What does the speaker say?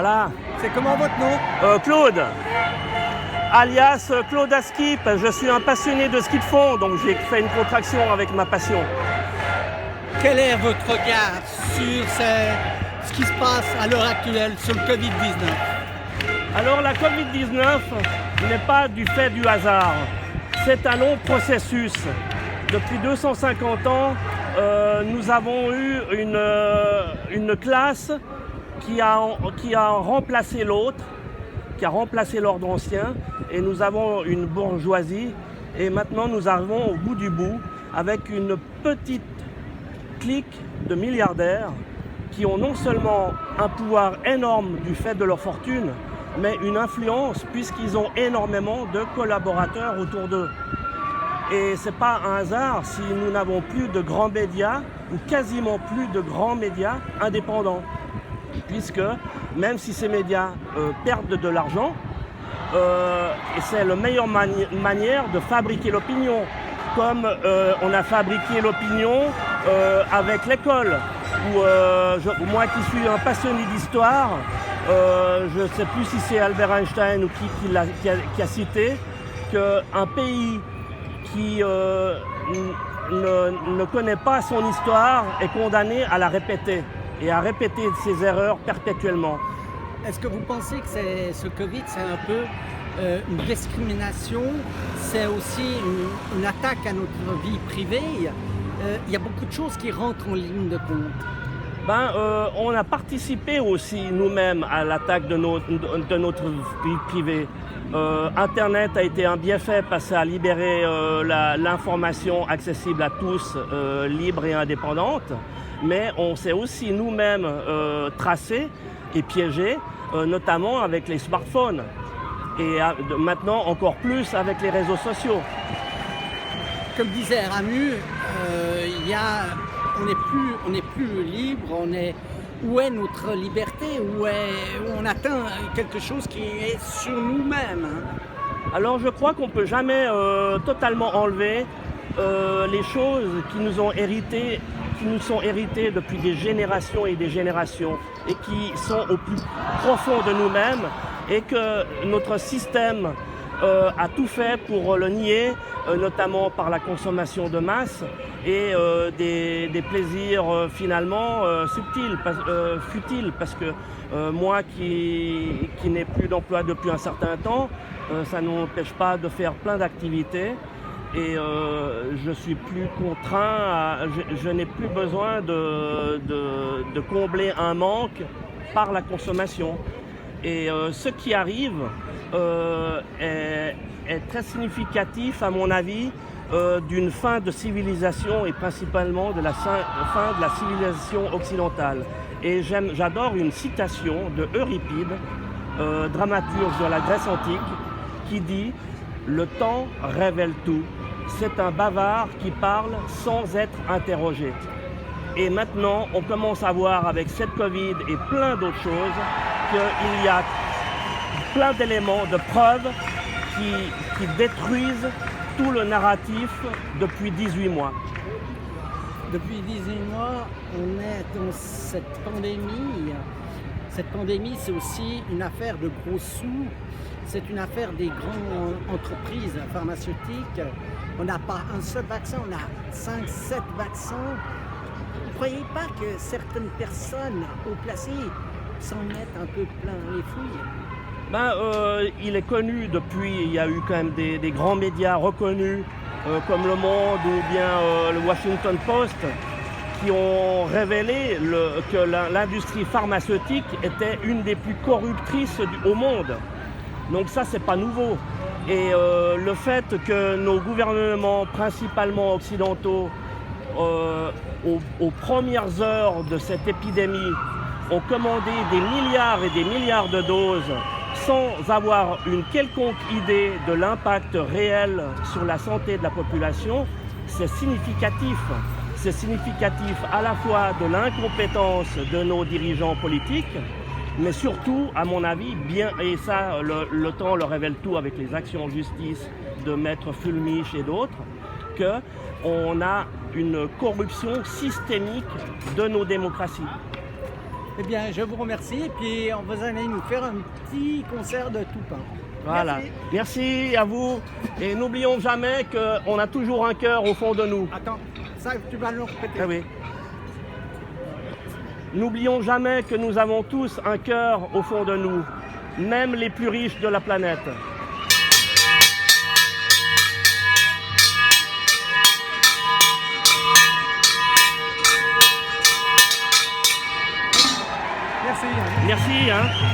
Voilà. C'est comment votre nom? Claude, alias Claude à Skip. Je suis un passionné de ski de fond, donc j'ai fait une contraction avec ma passion. Quel est votre regard sur ce qui se passe à l'heure actuelle sur le Covid-19? Alors la Covid-19 n'est pas du fait du hasard. C'est un long processus. Depuis 250 ans, nous avons eu une classe qui a remplacé l'autre, qui a remplacé l'ordre ancien, et nous avons une bourgeoisie. Et maintenant, nous arrivons au bout du bout avec une petite clique de milliardaires qui ont non seulement un pouvoir énorme du fait de leur fortune, mais une influence puisqu'ils ont énormément de collaborateurs autour d'eux. Et ce n'est pas un hasard si nous n'avons plus de grands médias ou quasiment plus de grands médias indépendants. Puisque même si ces médias perdent de l'argent, et c'est la meilleure manière de fabriquer l'opinion, comme on a fabriqué l'opinion avec l'école, où moi qui suis un passionné d'histoire, je ne sais plus si c'est Albert Einstein ou qui a cité qu'un pays qui ne connaît pas son histoire est condamné à la répéter et à répéter ses erreurs perpétuellement. Est-ce que vous pensez que ce Covid, c'est un peu une discrimination, c'est aussi une attaque à notre vie privée? Il y a beaucoup de choses qui rentrent en ligne de compte. On a participé aussi nous-mêmes à l'attaque de notre vie privée. Internet a été un bienfait parce que ça a libéré l'information accessible à tous, libre et indépendante. Mais on s'est aussi nous-mêmes tracés et piégés, notamment avec les smartphones. Et maintenant encore plus avec les réseaux sociaux. Comme disait Ramu, on n'est plus libre, où est notre liberté, où on atteint quelque chose qui est sur nous-mêmes. Alors je crois qu'on ne peut jamais totalement enlever les choses qui nous sont héritées depuis des générations et des générations et qui sont au plus profond de nous-mêmes et que notre système a tout fait pour le nier, notamment par la consommation de masse et des plaisirs finalement futiles parce que moi qui n'ai plus d'emploi depuis un certain temps, ça ne m'empêche pas de faire plein d'activités et je suis plus contraint, je n'ai plus besoin de combler un manque par la consommation. Et ce qui arrive est très significatif, à mon avis, d'une fin de civilisation et principalement de la fin de la civilisation occidentale. Et j'adore une citation de Euripide, dramaturge de la Grèce antique, qui dit « Le temps révèle tout, c'est un bavard qui parle sans être interrogé ». Et maintenant, on commence à voir avec cette Covid et plein d'autres choses qu'il y a plein d'éléments, de preuves qui détruisent tout le narratif depuis 18 mois. Depuis 18 mois, on est dans cette pandémie. Cette pandémie, c'est aussi une affaire de gros sous. C'est une affaire des grandes entreprises pharmaceutiques. On n'a pas un seul vaccin, on a 5-7 vaccins. Vous ne croyez pas que certaines personnes haut placées s'en mettent un peu plein les fouilles? Il est connu depuis, il y a eu quand même des grands médias reconnus comme Le Monde ou bien le Washington Post qui ont révélé que l'industrie pharmaceutique était une des plus corruptrices au monde. Donc ça, c'est pas nouveau. Et le fait que nos gouvernements, principalement occidentaux, aux premières heures de cette épidémie, ont commandé des milliards et des milliards de doses sans avoir une quelconque idée de l'impact réel sur la santé de la population, c'est significatif. C'est significatif à la fois de l'incompétence de nos dirigeants politiques, mais surtout, à mon avis, et ça, le temps le révèle tout avec les actions en justice de Maître Fulmich et d'autres, qu'on a une corruption systémique de nos démocraties. Eh bien, je vous remercie. Et puis, vous allez nous faire un petit concert de tout pain. Voilà. Merci. Merci à vous. Et n'oublions jamais qu'on a toujours un cœur au fond de nous. Attends, ça, tu vas le répéter. Ah oui. N'oublions jamais que nous avons tous un cœur au fond de nous, même les plus riches de la planète. Merci. Merci.